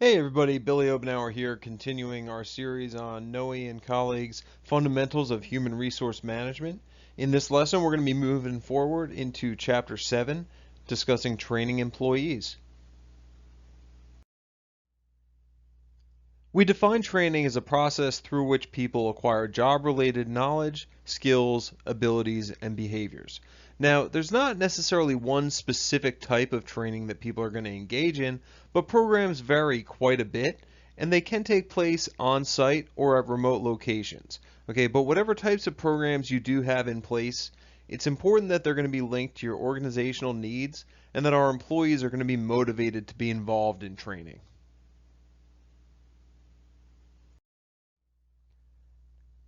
Hey everybody, Billy Obenauer here, continuing our series on Noe and colleagues' fundamentals of human resource management. In this lesson, we're going to be moving forward into Chapter 7, discussing training employees. We define training as a process through which people acquire job-related knowledge, skills, abilities, and behaviors. Now, there's not necessarily one specific type of training that people are going to engage in, but programs vary quite a bit, and they can take place on-site or at remote locations. Okay, but whatever types of programs you do have in place, it's important that they're going to be linked to your organizational needs and that our employees are going to be motivated to be involved in training.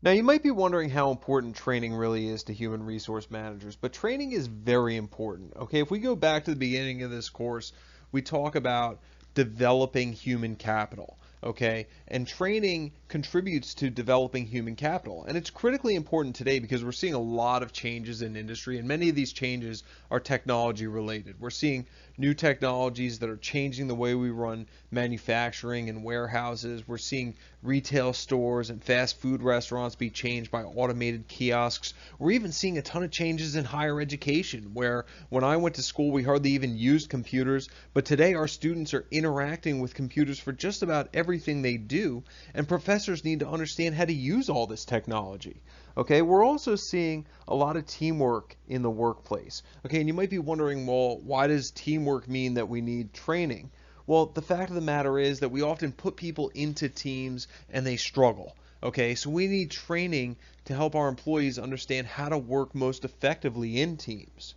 Now, you might be wondering how important training really is to human resource managers, but training is very important. Okay, if we go back to the beginning of this course, we talk about developing human capital. Okay, and training contributes to developing human capital. And it's critically important today because we're seeing a lot of changes in industry, and many of these changes are technology related. We're seeing new technologies that are changing the way we run manufacturing and warehouses. We're seeing retail stores and fast food restaurants be changed by automated kiosks. We're even seeing a ton of changes in higher education, where when I went to school, we hardly even used computers, but today our students are interacting with computers for just about everything they do, and professors need to understand how to use all this technology. Okay, we're also seeing a lot of teamwork in the workplace. Okay, and you might be wondering, well, why does teamwork mean that we need training? Well, the fact of the matter is that we often put people into teams and they struggle. Okay, so we need training to help our employees understand how to work most effectively in teams.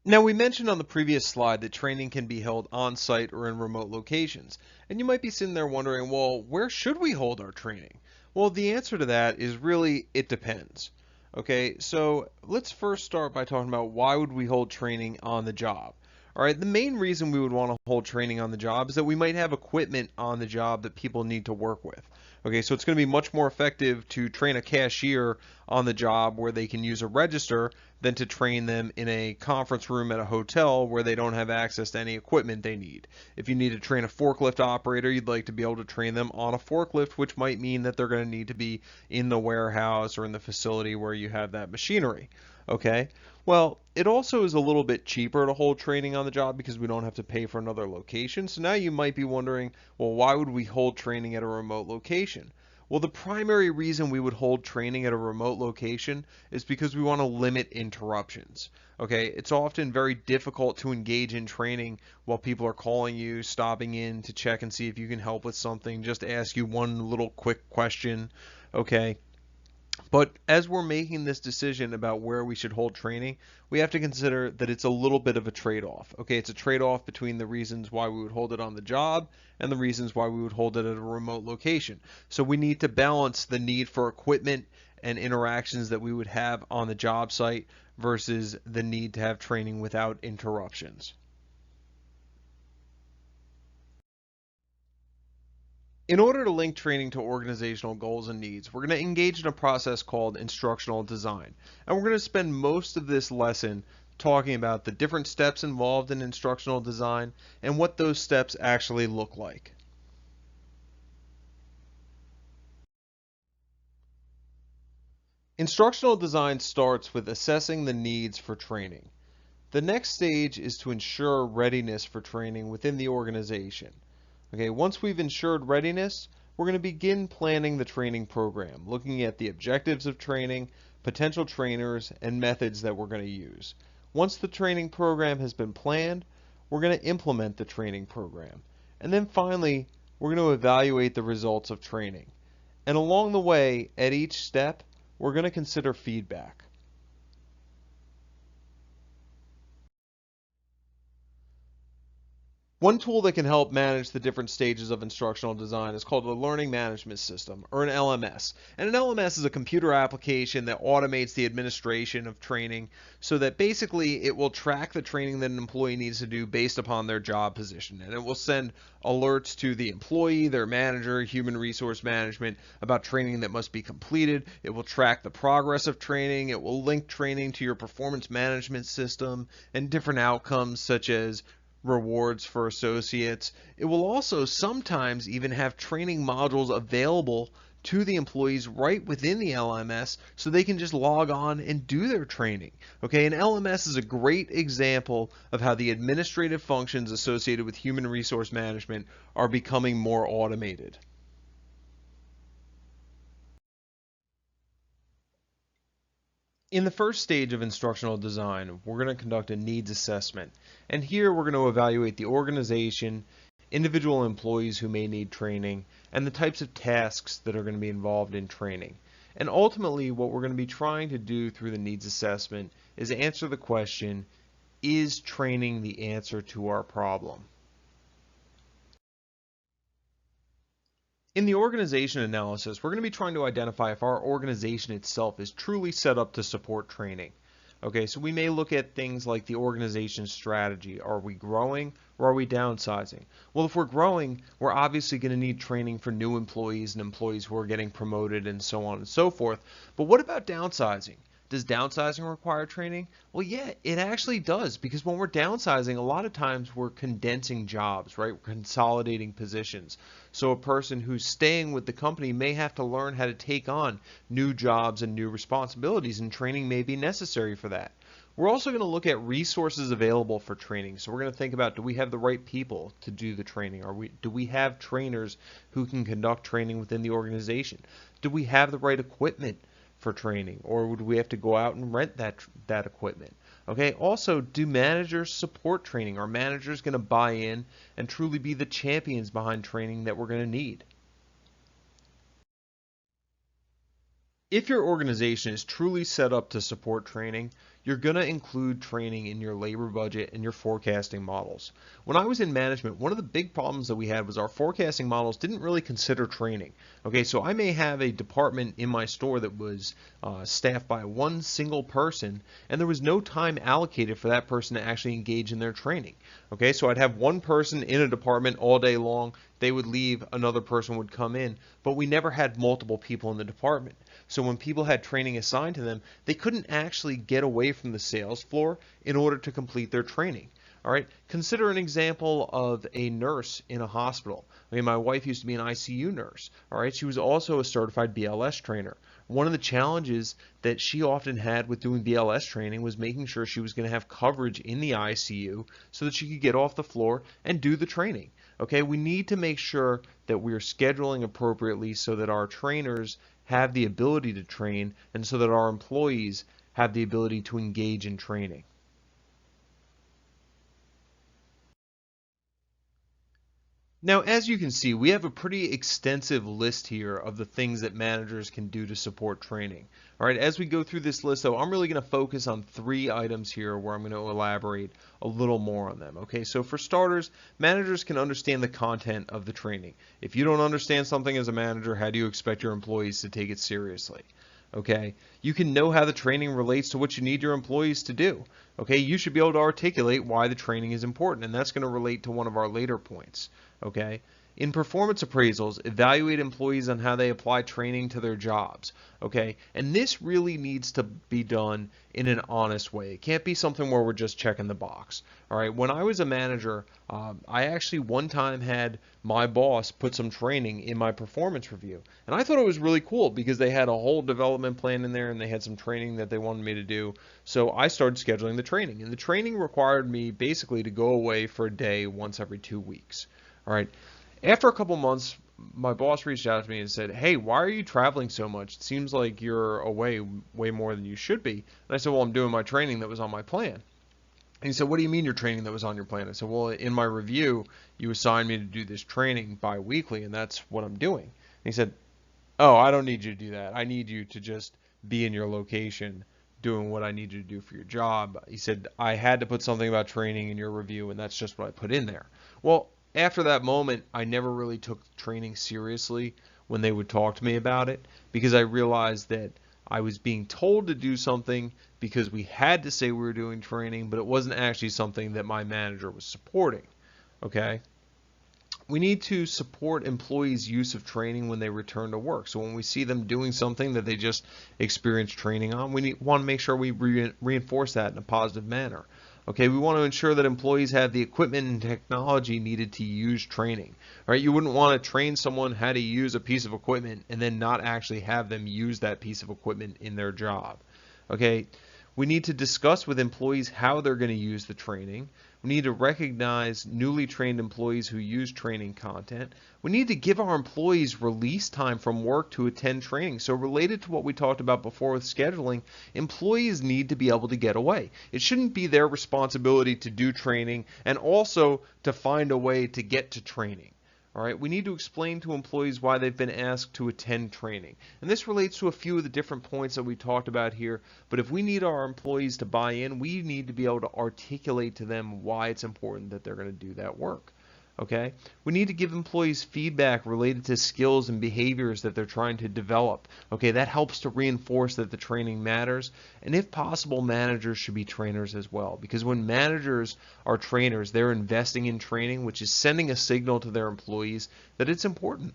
Now, we mentioned on the previous slide that training can be held on-site or in remote locations. And you might be sitting there wondering, well, where should we hold our training? Well, the answer to that is really, it depends. Okay, so let's first start by talking about why would we hold training on the job. All right, the main reason we would want to hold training on the job is that we might have equipment on the job that people need to work with. Okay, so it's going to be much more effective to train a cashier on the job where they can use a register than to train them in a conference room at a hotel where they don't have access to any equipment they need. If you need to train a forklift operator, you'd like to be able to train them on a forklift, which might mean that they're going to need to be in the warehouse or in the facility where you have that machinery. Okay, well, it also is a little bit cheaper to hold training on the job because we don't have to pay for another location. So now you might be wondering, well, why would we hold training at a remote location? Well, the primary reason we would hold training at a remote location is because we want to limit interruptions. Okay, it's often very difficult to engage in training while people are calling you, stopping in to check and see if you can help with something, just ask you one little quick question. Okay, but as we're making this decision about where we should hold training, we have to consider that it's a little bit of a trade-off. Okay, it's a trade-off between the reasons why we would hold it on the job and the reasons why we would hold it at a remote location. So we need to balance the need for equipment and interactions that we would have on the job site versus the need to have training without interruptions. In order to link training to organizational goals and needs, we're going to engage in a process called instructional design. And we're going to spend most of this lesson talking about the different steps involved in instructional design and what those steps actually look like. Instructional design starts with assessing the needs for training. The next stage is to ensure readiness for training within the organization. Okay, once we've ensured readiness, we're going to begin planning the training program, looking at the objectives of training, potential trainers, and methods that we're going to use. Once the training program has been planned, we're going to implement the training program. And then finally, we're going to evaluate the results of training. And along the way, at each step, we're going to consider feedback. One tool that can help manage the different stages of instructional design is called a learning management system, or an LMS. And an LMS is a computer application that automates the administration of training so that basically it will track the training that an employee needs to do based upon their job position. And it will send alerts to the employee, their manager, human resource management about training that must be completed. It will track the progress of training. It will link training to your performance management system and different outcomes such as rewards for associates. It will also sometimes even have training modules available to the employees right within the LMS so they can just log on and do their training. Okay, an LMS is a great example of how the administrative functions associated with human resource management are becoming more automated. In the first stage of instructional design, we're going to conduct a needs assessment. And here we're going to evaluate the organization, individual employees who may need training, and the types of tasks that are going to be involved in training. And ultimately, what we're going to be trying to do through the needs assessment is answer the question, is training the answer to our problem? In the organization analysis, we're going to be trying to identify if our organization itself is truly set up to support training. Okay, so we may look at things like the organization strategy. Are we growing or are we downsizing? Well, if we're growing, we're obviously going to need training for new employees and employees who are getting promoted and so on and so forth. But what about downsizing? Does downsizing require training? Well, yeah, it actually does, because when we're downsizing, a lot of times we're condensing jobs, right? We're consolidating positions. So a person who's staying with the company may have to learn how to take on new jobs and new responsibilities, and training may be necessary for that. We're also going to look at resources available for training. So we're going to think about, do we have the right people to do the training? Do we have trainers who can conduct training within the organization? Do we have the right equipment for training, or would we have to go out and rent that equipment? Okay, also, do managers support training? Are managers going to buy in and truly be the champions behind training that we're going to need? If your organization is truly set up to support training, you're going to include training in your labor budget and your forecasting models. When I was in management, one of the big problems that we had was our forecasting models didn't really consider training. Okay, so I may have a department in my store that was staffed by one single person, and there was no time allocated for that person to actually engage in their training. Okay, so I'd have one person in a department all day long. They would leave, another person would come in, but we never had multiple people in the department. So when people had training assigned to them, they couldn't actually get away from the sales floor in order to complete their training. All right, consider an example of a nurse in a hospital. I mean, my wife used to be an ICU nurse. All right, she was also a certified BLS trainer. One of the challenges that she often had with doing BLS training was making sure she was going to have coverage in the ICU so that she could get off the floor and do the training. Okay, we need to make sure that we're scheduling appropriately so that our trainers have the ability to train and so that our employees have the ability to engage in training. Now, as you can see, we have a pretty extensive list here of the things that managers can do to support training. All right, as we go through this list, though, I'm really going to focus on 3 items here where I'm going to elaborate a little more on them. Okay, so for starters, managers can understand the content of the training. If you don't understand something as a manager, how do you expect your employees to take it seriously? Okay, you can know how the training relates to what you need your employees to do. Okay, you should be able to articulate why the training is important, and that's going to relate to one of our later points. Okay, in performance appraisals, evaluate employees on how they apply training to their jobs. Okay, and this really needs to be done in an honest way. It can't be something where we're just checking the box. All right, when I was a manager, I actually one time had my boss put some training in my performance review, and I thought it was really cool because they had a whole development plan in there and they had some training that they wanted me to do. So I started scheduling the training, and the training required me basically to go away for a day once every 2 weeks. All right. After a couple months, my boss reached out to me and said, "Hey, why are you traveling so much? It seems like you're away way more than you should be." And I said, "Well, I'm doing my training that was on my plan." And he said, "What do you mean your training that was on your plan?" I said, "Well, in my review, you assigned me to do this training bi-weekly, and that's what I'm doing." And he said, "Oh, I don't need you to do that. I need you to just be in your location doing what I need you to do for your job. He said, I had to put something about training in your review, and that's just what I put in there. Well, after that moment, I never really took training seriously when they would talk to me about it because I realized that I was being told to do something because we had to say we were doing training, but it wasn't actually something that my manager was supporting. Okay? We need to support employees' use of training when they return to work. So when we see them doing something that they just experienced training on, want to make sure we reinforce that in a positive manner. Okay, we want to ensure that employees have the equipment and technology needed to use training. All right, you wouldn't want to train someone how to use a piece of equipment and then not actually have them use that piece of equipment in their job. Okay, we need to discuss with employees how they're going to use the training. We need to recognize newly trained employees who use training content. We need to give our employees release time from work to attend training. So related to what we talked about before with scheduling, employees need to be able to get away. It shouldn't be their responsibility to do training and also to find a way to get to training. All right, we need to explain to employees why they've been asked to attend training. And this relates to a few of the different points that we talked about here, but if we need our employees to buy in, we need to be able to articulate to them why it's important that they're going to do that work. Okay? We need to give employees feedback related to skills and behaviors that they're trying to develop. Okay, that helps to reinforce that the training matters. And if possible, managers should be trainers as well. Because when managers are trainers, they're investing in training, which is sending a signal to their employees that it's important.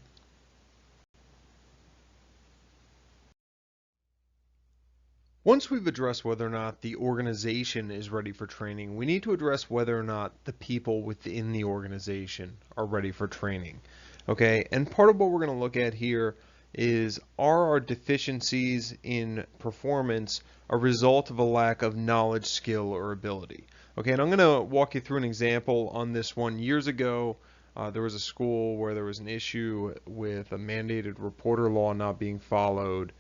Once we've addressed whether or not the organization is ready for training, we need to address whether or not the people within the organization are ready for training. Okay, and part of what we're going to look at here is, are our deficiencies in performance a result of a lack of knowledge, skill, or ability? Okay, and I'm going to walk you through an example on this one. Years ago, there was a school where there was an issue with a mandated reporter law not being followed,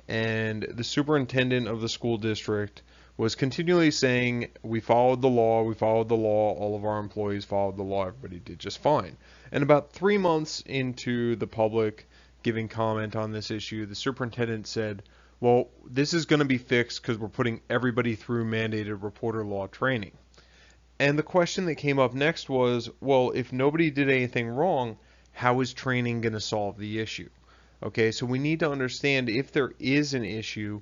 and the superintendent of the school district was continually saying, we followed the law, all of our employees followed the law, everybody did just fine. And about 3 months into the public giving comment on this issue, the superintendent said, well, this is going to be fixed because we're putting everybody through mandated reporter law training. And the question that came up next was, well, if nobody did anything wrong, how is training going to solve the issue? Okay, so we need to understand, if there is an issue,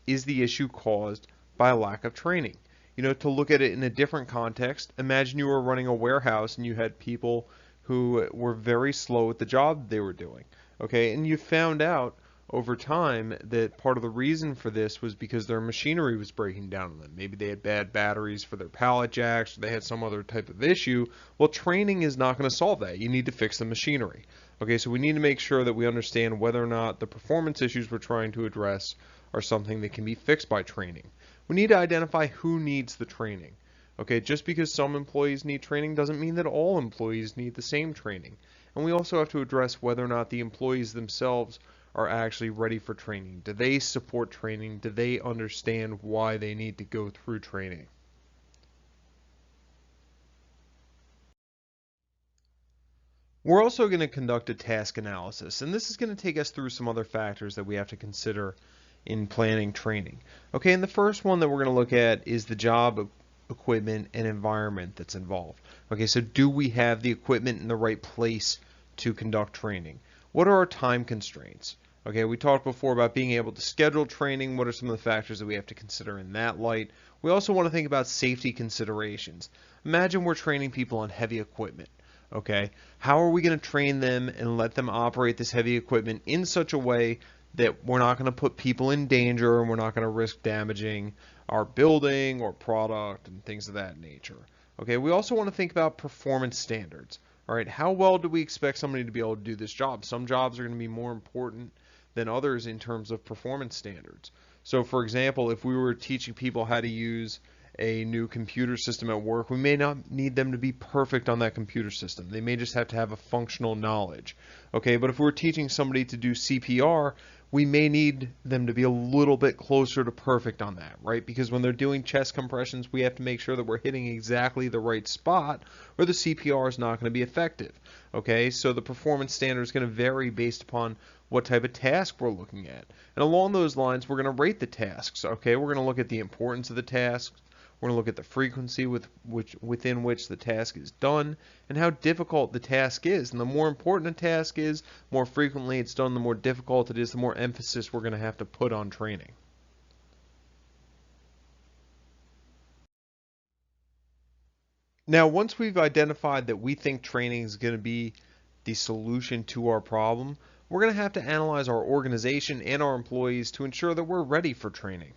is the issue caused by a lack of training? You know, to look at it in a different context, imagine you were running a warehouse and you had people who were very slow at the job they were doing. Okay, and you found out over time that part of the reason for this was because their machinery was breaking down on them. Maybe they had bad batteries for their pallet jacks, or they had some other type of issue. Well, training is not going to solve that. You need to fix the machinery. Okay, so we need to make sure that we understand whether or not the performance issues we're trying to address are something that can be fixed by training. We need to identify who needs the training. Okay, just because some employees need training doesn't mean that all employees need the same training. And we also have to address whether or not the employees themselves are actually ready for training. Do they support training? Do they understand why they need to go through training? We're also going to conduct a task analysis, and this is going to take us through some other factors that we have to consider in planning training. Okay, and the first one that we're going to look at is the job, equipment, and environment that's involved. Okay, so do we have the equipment in the right place to conduct training? What are our time constraints? Okay, we talked before about being able to schedule training. What are some of the factors that we have to consider in that light? We also want to think about safety considerations. Imagine we're training people on heavy equipment. Okay, how are we going to train them and let them operate this heavy equipment in such a way that we're not going to put people in danger and we're not going to risk damaging our building or product and things of that nature? Okay, we also want to think about performance standards. All right, how well do we expect somebody to be able to do this job? Some jobs are going to be more important than others in terms of performance standards. So for example, if we were teaching people how to use a new computer system at work, we may not need them to be perfect on that computer system. They may just have to have a functional knowledge. Okay, but if we're teaching somebody to do CPR, we may need them to be a little bit closer to perfect on that, right? Because when they're doing chest compressions, we have to make sure that we're hitting exactly the right spot, or the CPR is not going to be effective. Okay, so the performance standard is going to vary based upon what type of task we're looking at. And along those lines, we're going to rate the tasks. Okay, we're going to look at the importance of the tasks. We're going to look at the frequency within which the task is done, and how difficult the task is. And the more important a task is, more frequently it's done, the more difficult it is, the more emphasis we're going to have to put on training. Now, once we've identified that we think training is going to be the solution to our problem, we're going to have to analyze our organization and our employees to ensure that we're ready for training.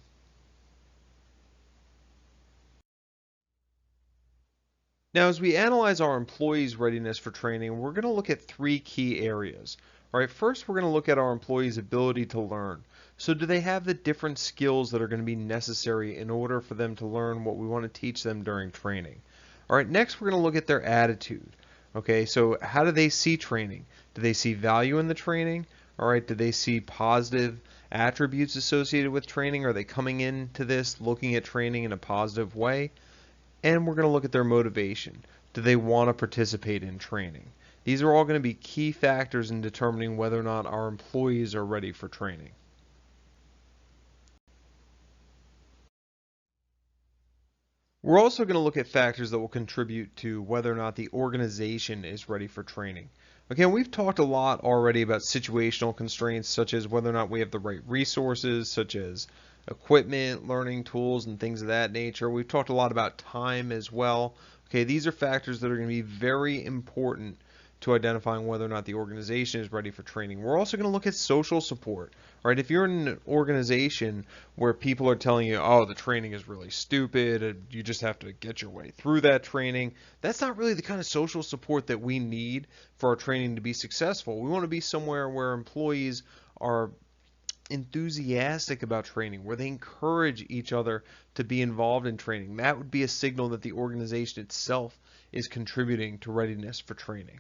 Now, as we analyze our employees' readiness for training, we're going to look at three key areas. All right, first, we're going to look at our employees' ability to learn. So do they have the different skills that are going to be necessary in order for them to learn what we want to teach them during training? All right, next, we're going to look at their attitude. Okay, so how do they see training? Do they see value in the training? All right, do they see positive attributes associated with training? Are they coming into this looking at training in a positive way? And we're going to look at their motivation. Do they want to participate in training? These are all going to be key factors in determining whether or not our employees are ready for training. We're also going to look at factors that will contribute to whether or not the organization is ready for training. Again, we've talked a lot already about situational constraints, such as whether or not we have the right resources, such as equipment, learning tools, and things of that nature. We've talked a lot about time as well. Okay, these are factors that are going to be very important to identifying whether or not the organization is ready for training. We're also going to look at social support. Right? If you're in an organization where people are telling you, oh, the training is really stupid, and you just have to get your way through that training, that's not really the kind of social support that we need for our training to be successful. We want to be somewhere where employees are enthusiastic about training, where they encourage each other to be involved in training. That would be a signal that the organization itself is contributing to readiness for training.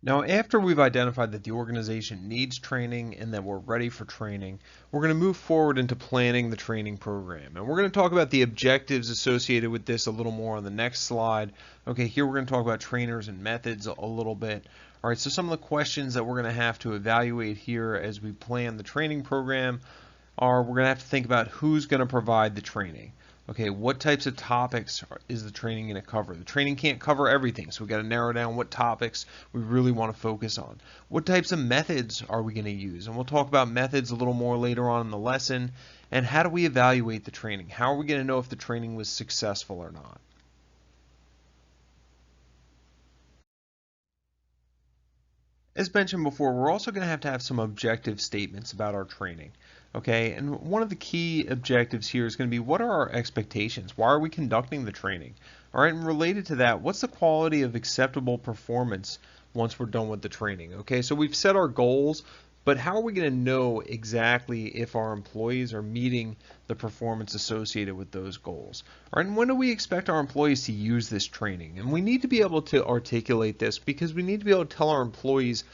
Now, after we've identified that the organization needs training and that we're ready for training, we're going to move forward into planning the training program. And we're going to talk about the objectives associated with this a little more on the next slide. Okay, here we're going to talk about trainers and methods a little bit. All right, so some of the questions that we're going to have to evaluate here as we plan the training program are we're going to have to think about who's going to provide the training. Okay, what types of topics is the training going to cover? The training can't cover everything, so we've got to narrow down what topics we really want to focus on. What types of methods are we going to use? And we'll talk about methods a little more later on in the lesson. And how do we evaluate the training? How are we going to know if the training was successful or not? As mentioned before, we're also going to have some objective statements about our training. Okay, and one of the key objectives here is going to be what are our expectations? Why are we conducting the training? All right, and related to that, what's the quality of acceptable performance once we're done with the training? Okay, so we've set our goals, but how are we going to know exactly if our employees are meeting the performance associated with those goals? All right, and when do we expect our employees to use this training? And we need to be able to articulate this because we need to be able to tell our employees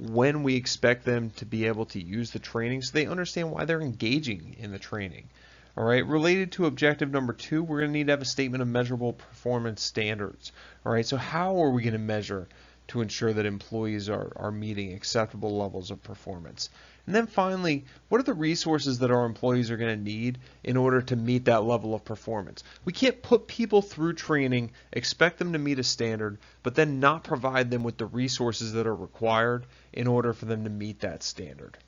when we expect them to be able to use the training so they understand why they're engaging in the training. All right, related to objective number 2, we're going to need to have a statement of measurable performance standards. All right, so how are we going to measure to ensure that employees are meeting acceptable levels of performance? And then finally, what are the resources that our employees are going to need in order to meet that level of performance? We can't put people through training, expect them to meet a standard, but then not provide them with the resources that are required in order for them to meet that standard.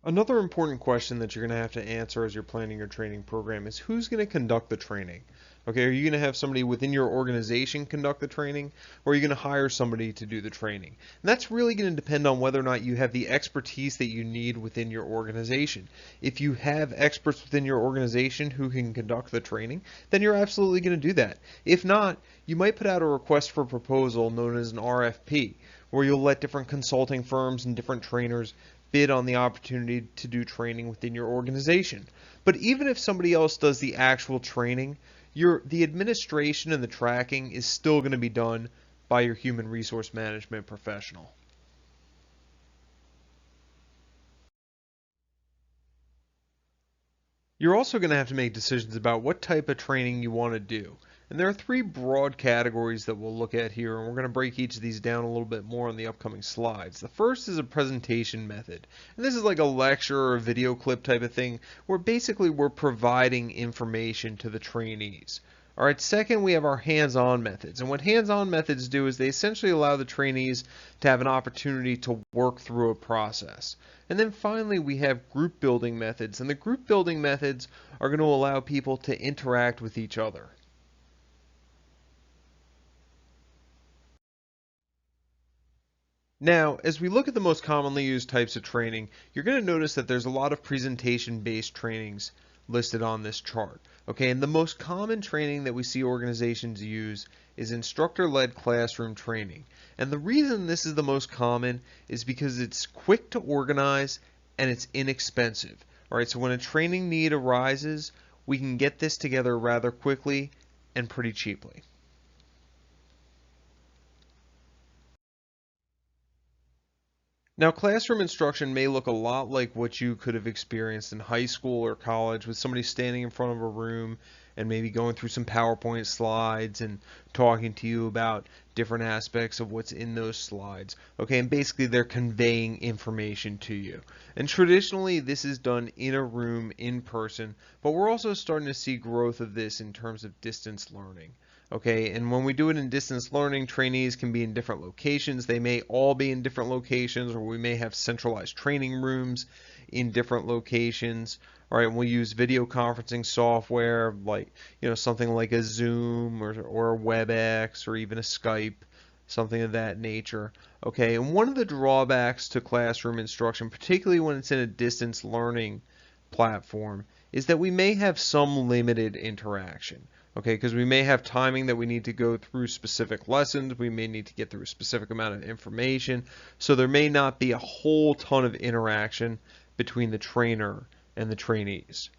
Another important question that you're going to have to answer as you're planning your training program is who's going to conduct the training? Okay, are you going to have somebody within your organization conduct the training, or are you going to hire somebody to do the training? And that's really going to depend on whether or not you have the expertise that you need within your organization. If you have experts within your organization who can conduct the training, then you're absolutely going to do that. If not, you might put out a request for proposal known as an RFP, where you'll let different consulting firms and different trainers bid on the opportunity to do training within your organization. But even if somebody else does the actual training, the administration and the tracking is still going to be done by your human resource management professional. You're also going to have to make decisions about what type of training you want to do. And there are three broad categories that we'll look at here, and we're going to break each of these down a little bit more on the upcoming slides. The first is a presentation method. And this is like a lecture or a video clip type of thing, where basically we're providing information to the trainees. All right, second, we have our hands-on methods. And what hands-on methods do is they essentially allow the trainees to have an opportunity to work through a process. And then finally, we have group building methods. And the group building methods are going to allow people to interact with each other. Now, as we look at the most commonly used types of training, you're going to notice that there's a lot of presentation-based trainings listed on this chart. Okay, and the most common training that we see organizations use is instructor-led classroom training. And the reason this is the most common is because it's quick to organize and it's inexpensive. All right, so when a training need arises, we can get this together rather quickly and pretty cheaply. Now, classroom instruction may look a lot like what you could have experienced in high school or college with somebody standing in front of a room and maybe going through some PowerPoint slides and talking to you about different aspects of what's in those slides. Okay, and basically they're conveying information to you. And traditionally, this is done in a room, in person, but we're also starting to see growth of this in terms of distance learning. Okay, and when we do it in distance learning, trainees can be in different locations. They may all be in different locations, or we may have centralized training rooms in different locations. All right, and we'll use video conferencing software like, something like a Zoom or a WebEx or even a Skype, something of that nature. Okay, and one of the drawbacks to classroom instruction, particularly when it's in a distance learning platform, is that we may have some limited interaction. Okay, because we may have timing that we need to go through specific lessons, we may need to get through a specific amount of information, so there may not be a whole ton of interaction between the trainer and the trainees.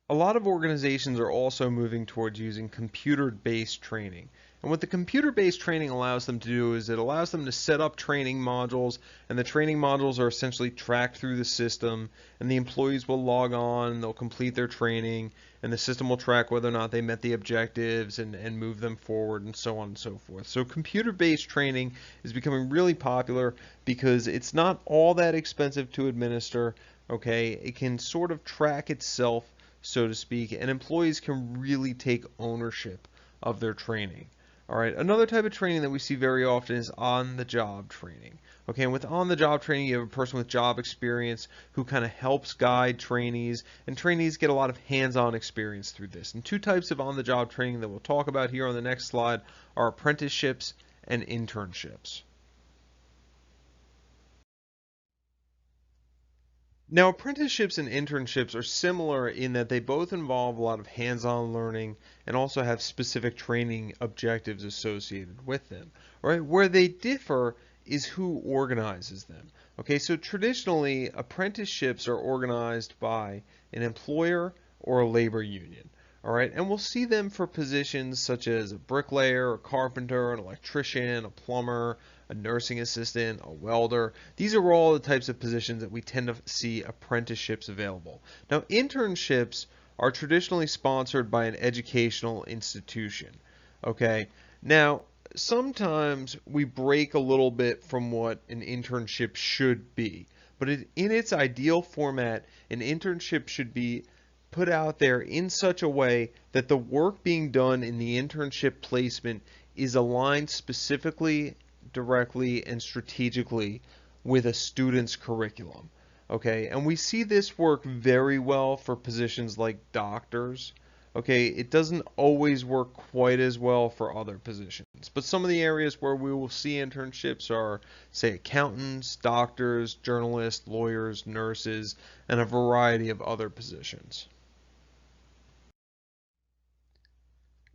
A lot of organizations are also moving towards using computer-based training. And what the computer-based training allows them to do is it allows them to set up training modules, and the training modules are essentially tracked through the system, and the employees will log on, they'll complete their training, and the system will track whether or not they met the objectives and move them forward and so on and so forth. So computer-based training is becoming really popular because it's not all that expensive to administer. Okay, it can sort of track itself, so to speak, and employees can really take ownership of their training. All right, another type of training that we see very often is on-the-job training. Okay, and with on-the-job training, you have a person with job experience who kind of helps guide trainees, and trainees get a lot of hands-on experience through this. And two types of on-the-job training that we'll talk about here on the next slide are apprenticeships and internships. Now, apprenticeships and internships are similar in that they both involve a lot of hands-on learning and also have specific training objectives associated with them. Right? Where they differ is who organizes them. Okay, so traditionally, apprenticeships are organized by an employer or a labor union. All right, and we'll see them for positions such as a bricklayer, a carpenter, an electrician, a plumber, a nursing assistant, a welder. These are all the types of positions that we tend to see apprenticeships available. Now, internships are traditionally sponsored by an educational institution. Okay, now sometimes we break a little bit from what an internship should be, but in its ideal format, an internship should be put out there in such a way that the work being done in the internship placement is aligned specifically, directly, and strategically with a student's curriculum. Okay, and we see this work very well for positions like doctors. Okay, it doesn't always work quite as well for other positions, but some of the areas where we will see internships are, say, accountants, doctors, journalists, lawyers, nurses, and a variety of other positions.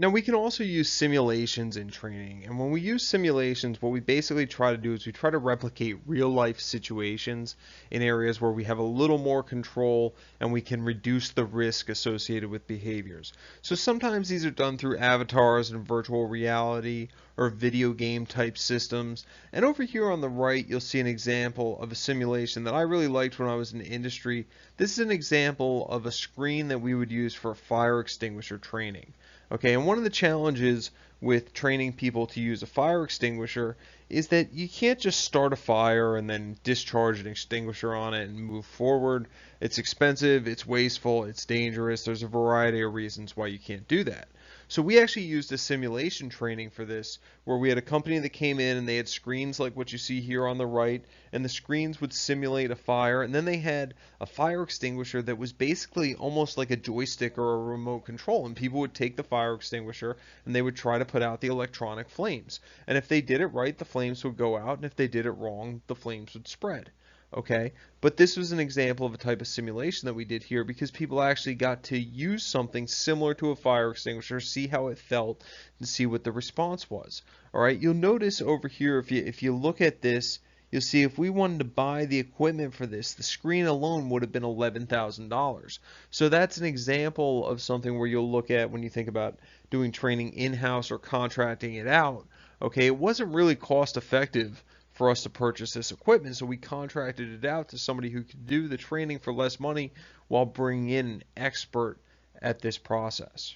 Now we can also use simulations in training, and when we use simulations, what we basically try to do is we try to replicate real life situations in areas where we have a little more control and we can reduce the risk associated with behaviors. So sometimes these are done through avatars and virtual reality or video game type systems. And over here on the right, you'll see an example of a simulation that I really liked when I was in the industry. This is an example of a screen that we would use for fire extinguisher training. Okay, and one of the challenges with training people to use a fire extinguisher is that you can't just start a fire and then discharge an extinguisher on it and move forward. It's expensive, it's wasteful, it's dangerous. There's a variety of reasons why you can't do that. So we actually used a simulation training for this, where we had a company that came in and they had screens like what you see here on the right, and the screens would simulate a fire, and then they had a fire extinguisher that was basically almost like a joystick or a remote control, and people would take the fire extinguisher and they would try to put out the electronic flames. And if they did it right, the flames would go out, and if they did it wrong, the flames would spread. Okay, but this was an example of a type of simulation that we did here because people actually got to use something similar to a fire extinguisher, see how it felt, and see what the response was. All right, you'll notice over here, if you look at this, you'll see if we wanted to buy the equipment for this, the screen alone would have been $11,000. So that's an example of something where you'll look at when you think about doing training in-house or contracting it out. Okay, it wasn't really cost effective for us to purchase this equipment, so we contracted it out to somebody who could do the training for less money while bringing in an expert at this process.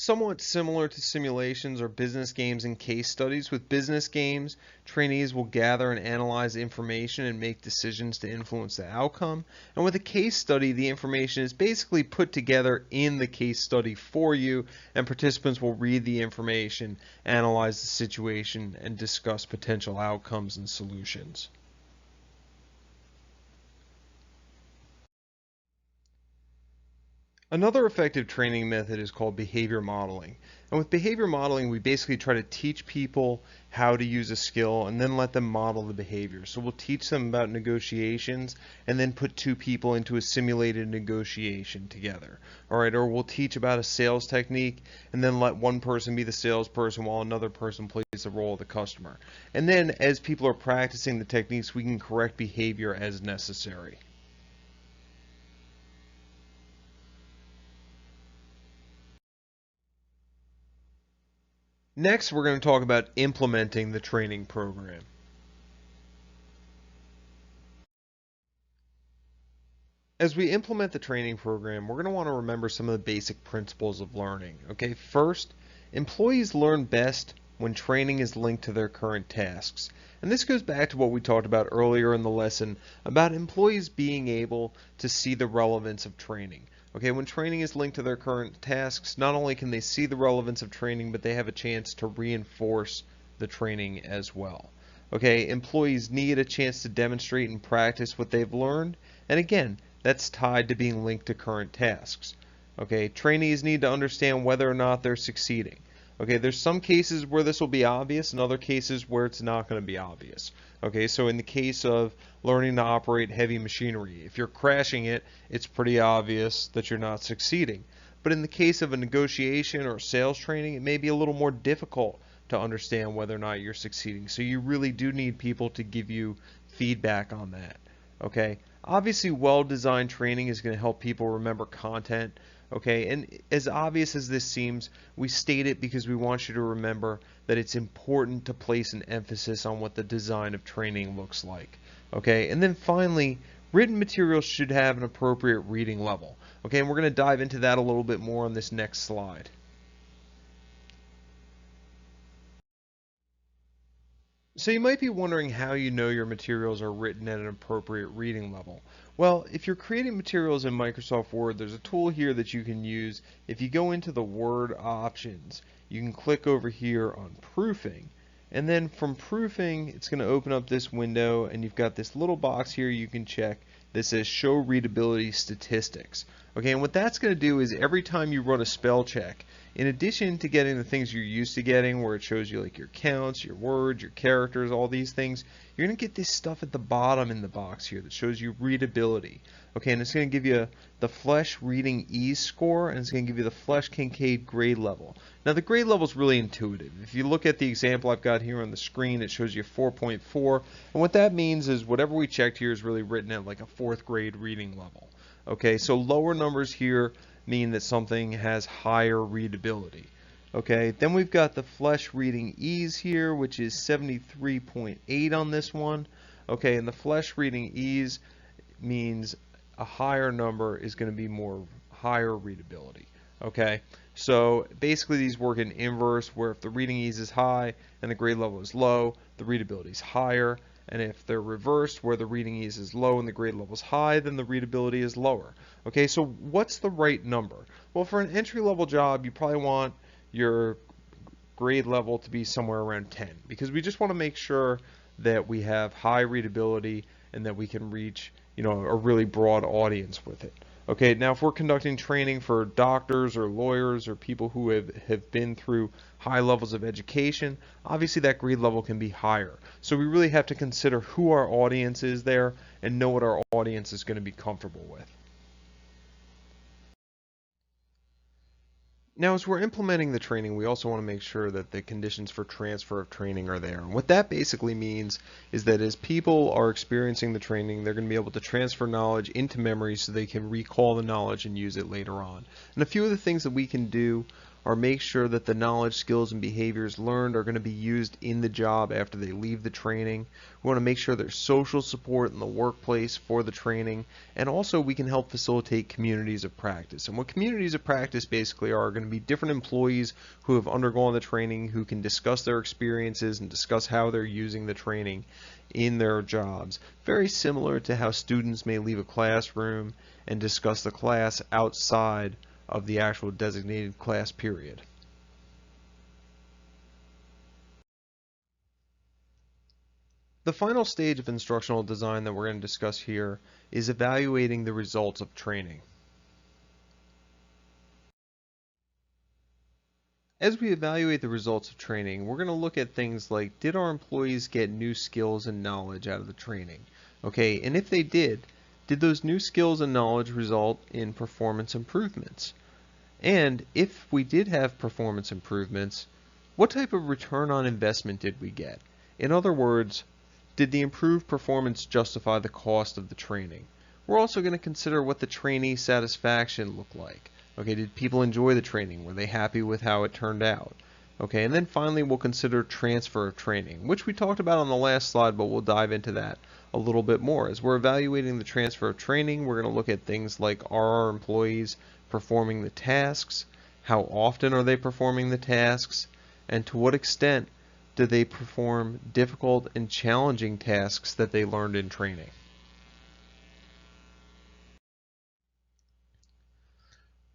Somewhat similar to simulations or business games and case studies. With business games, trainees will gather and analyze information and make decisions to influence the outcome. And with a case study, the information is basically put together in the case study for you, and participants will read the information, analyze the situation, and discuss potential outcomes and solutions. Another effective training method is called behavior modeling. And with behavior modeling, we basically try to teach people how to use a skill and then let them model the behavior. So we'll teach them about negotiations and then put two people into a simulated negotiation together. All right, or we'll teach about a sales technique and then let one person be the salesperson while another person plays the role of the customer. And then as people are practicing the techniques, we can correct behavior as necessary. Next, we're going to talk about implementing the training program. As we implement the training program, we're going to want to remember some of the basic principles of learning. Okay, first, employees learn best when training is linked to their current tasks. And this goes back to what we talked about earlier in the lesson about employees being able to see the relevance of training. Okay, when training is linked to their current tasks, not only can they see the relevance of training, but they have a chance to reinforce the training as well. Okay, employees need a chance to demonstrate and practice what they've learned, and again, that's tied to being linked to current tasks. Okay, trainees need to understand whether or not they're succeeding. Okay, there's some cases where this will be obvious and other cases where it's not going to be obvious. Okay, so in the case of learning to operate heavy machinery, if you're crashing it, it's pretty obvious that you're not succeeding. But in the case of a negotiation or sales training, it may be a little more difficult to understand whether or not you're succeeding. So you really do need people to give you feedback on that. Okay, obviously well-designed training is going to help people remember content. Okay, and as obvious as this seems, we state it because we want you to remember that it's important to place an emphasis on what the design of training looks like. Okay, and then finally, written materials should have an appropriate reading level. Okay, and we're going to dive into that a little bit more on this next slide. So you might be wondering how you know your materials are written at an appropriate reading level. Well, if you're creating materials in Microsoft Word, there's a tool here that you can use. If you go into the Word options, you can click over here on proofing. And then from proofing, it's going to open up this window, and you've got this little box here you can check that says show readability statistics. Okay, and what that's going to do is every time you run a spell check in addition to getting the things you're used to getting, where it shows you like your counts, your words, your characters, all these things, you're going to get this stuff at the bottom in the box here that shows you readability. Okay, and it's going to give you the Flesch Reading Ease score, and it's going to give you the Flesch Kincaid grade level. Now the grade level is really intuitive. If you look at the example I've got here on the screen, it shows you 4.4, and what that means is whatever we checked here is really written at like a 4th grade reading level. Okay, so lower numbers here mean that something has higher readability. Okay, then we've got the Flesch Reading Ease here, which is 73.8 on this one. Okay, and the Flesch Reading Ease means a higher number is going to be more higher readability. Okay, so basically these work in inverse, where if the reading ease is high and the grade level is low, the readability is higher. And if they're reversed, where the reading ease is low and the grade level is high, then the readability is lower. Okay, so what's the right number? Well, for an entry-level job, you probably want your grade level to be somewhere around 10, because we just want to make sure that we have high readability and that we can reach, a really broad audience with it. Okay, now if we're conducting training for doctors or lawyers or people who have been through high levels of education, obviously that grade level can be higher. So we really have to consider who our audience is there and know what our audience is going to be comfortable with. Now, as we're implementing the training, we also want to make sure that the conditions for transfer of training are there. And what that basically means is that as people are experiencing the training, they're going to be able to transfer knowledge into memory so they can recall the knowledge and use it later on. And a few of the things that we can do are make sure that the knowledge, skills, and behaviors learned are going to be used in the job after they leave the training. We want to make sure there's social support in the workplace for the training, and also we can help facilitate communities of practice. And what communities of practice basically are going to be different employees who have undergone the training, who can discuss their experiences and discuss how they're using the training in their jobs. Very similar to how students may leave a classroom and discuss the class outside of the actual designated class period. The final stage of instructional design that we're going to discuss here is evaluating the results of training. As we evaluate the results of training, we're going to look at things like, did our employees get new skills and knowledge out of the training? Okay, and if they did those new skills and knowledge result in performance improvements? And if we did have performance improvements, what type of return on investment did we get? In other words, did the improved performance justify the cost of the training? We're also going to consider what the trainee satisfaction looked like. Okay, did people enjoy the training? Were they happy with how it turned out? Okay, and then finally we'll consider transfer of training, which we talked about on the last slide, but we'll dive into that a little bit more. As we're evaluating the transfer of training, we're going to look at things like, are our employees performing the tasks? How often are they performing the tasks? And to what extent do they perform difficult and challenging tasks that they learned in training?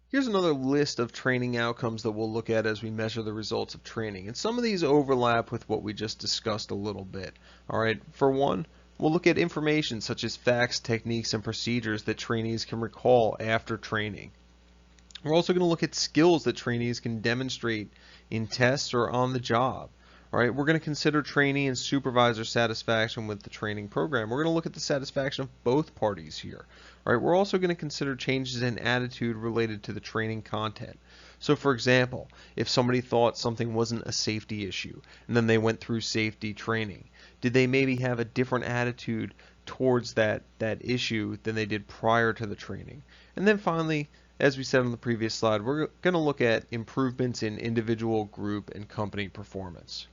Here's another list of training outcomes that we'll look at as we measure the results of training. And some of these overlap with what we just discussed a little bit. All right, for one, we'll look at information such as facts, techniques, and procedures that trainees can recall after training. We're also going to look at skills that trainees can demonstrate in tests or on the job. All right, we're going to consider trainee and supervisor satisfaction with the training program. We're going to look at the satisfaction of both parties here. All right, we're also going to consider changes in attitude related to the training content. So for example, if somebody thought something wasn't a safety issue and then they went through safety training, did they maybe have a different attitude towards that issue than they did prior to the training? And then finally, as we said on the previous slide, we're going to look at improvements in individual, group, and company performance.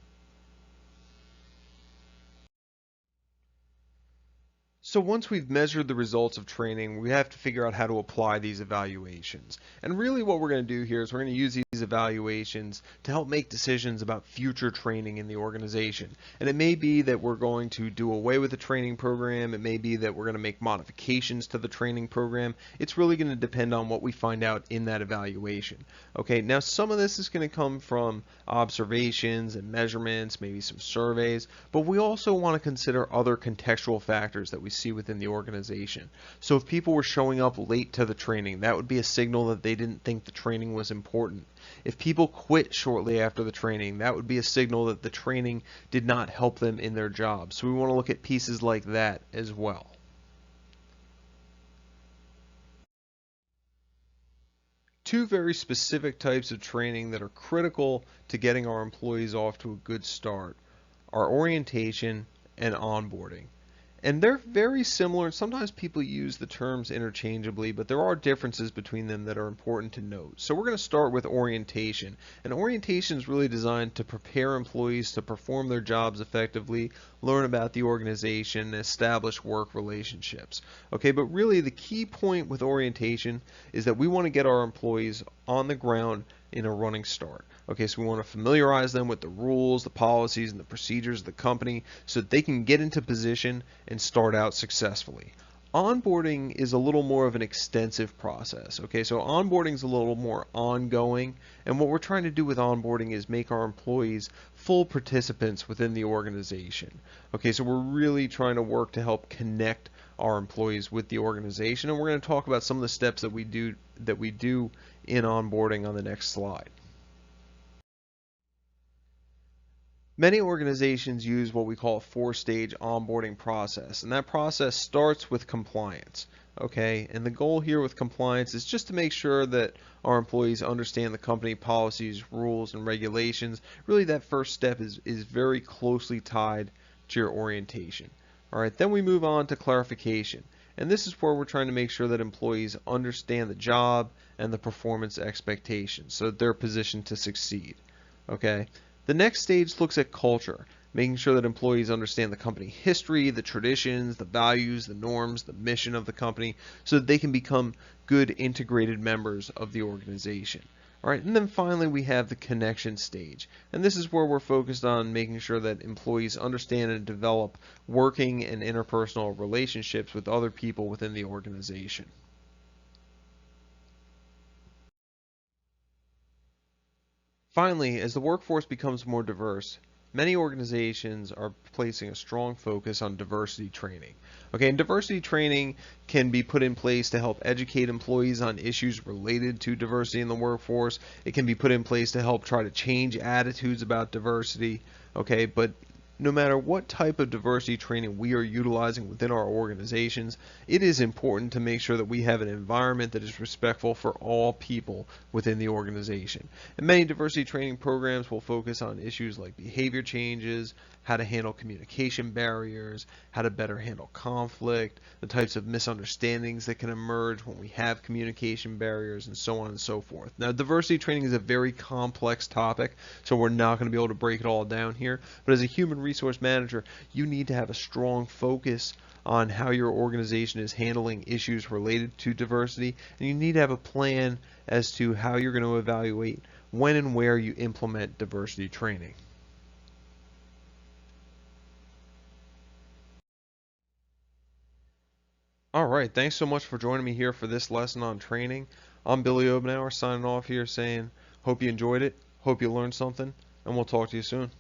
So once we've measured the results of training, we have to figure out how to apply these evaluations. And really what we're going to do here is we're going to use these evaluations to help make decisions about future training in the organization. And it may be that we're going to do away with the training program. It may be that we're going to make modifications to the training program. It's really going to depend on what we find out in that evaluation. Okay, now some of this is going to come from observations and measurements, maybe some surveys, but we also want to consider other contextual factors that we see within the organization. So if people were showing up late to the training, that would be a signal that they didn't think the training was important. If people quit shortly after the training, that would be a signal that the training did not help them in their job. So we want to look at pieces like that as well. Two very specific types of training that are critical to getting our employees off to a good start are orientation and onboarding. And they're very similar. Sometimes people use the terms interchangeably, but there are differences between them that are important to note. So we're going to start with orientation. And orientation is really designed to prepare employees to perform their jobs effectively, learn about the organization, and establish work relationships. Okay, but really the key point with orientation is that we want to get our employees on the ground in a running start. Okay, so we want to familiarize them with the rules, the policies, and the procedures of the company so that they can get into position and start out successfully. Onboarding is a little more of an extensive process. Okay, so onboarding is a little more ongoing, and what we're trying to do with onboarding is make our employees full participants within the organization. Okay, so we're really trying to work to help connect our employees with the organization, and we're going to talk about some of the steps that we do in onboarding on the next slide. Many organizations use what we call a four-stage onboarding process, and that process starts with compliance. Okay, and the goal here with compliance is just to make sure that our employees understand the company policies, rules, and regulations. Really, that first step is very closely tied to your orientation. All right, then we move on to clarification. And this is where we're trying to make sure that employees understand the job and the performance expectations so that they're positioned to succeed. Okay. The next stage looks at culture, making sure that employees understand the company history, the traditions, the values, the norms, the mission of the company, so that they can become good integrated members of the organization. All right, and then finally we have the connection stage, and this is where we're focused on making sure that employees understand and develop working and interpersonal relationships with other people within the organization. Finally, as the workforce becomes more diverse, many organizations are placing a strong focus on diversity training. Okay, and diversity training can be put in place to help educate employees on issues related to diversity in the workforce. It can be put in place to help try to change attitudes about diversity. Okay, but no matter what type of diversity training we are utilizing within our organizations, it is important to make sure that we have an environment that is respectful for all people within the organization. And many diversity training programs will focus on issues like behavior changes, how to handle communication barriers, how to better handle conflict, the types of misunderstandings that can emerge when we have communication barriers, and so on and so forth. Now, diversity training is a very complex topic, so we're not going to be able to break it all down here, but as a human resource manager, you need to have a strong focus on how your organization is handling issues related to diversity, and you need to have a plan as to how you're going to evaluate when and where you implement diversity training. All right, thanks so much for joining me here for this lesson on training. I'm Billy Obenauer signing off here saying, hope you enjoyed it, hope you learned something, and we'll talk to you soon.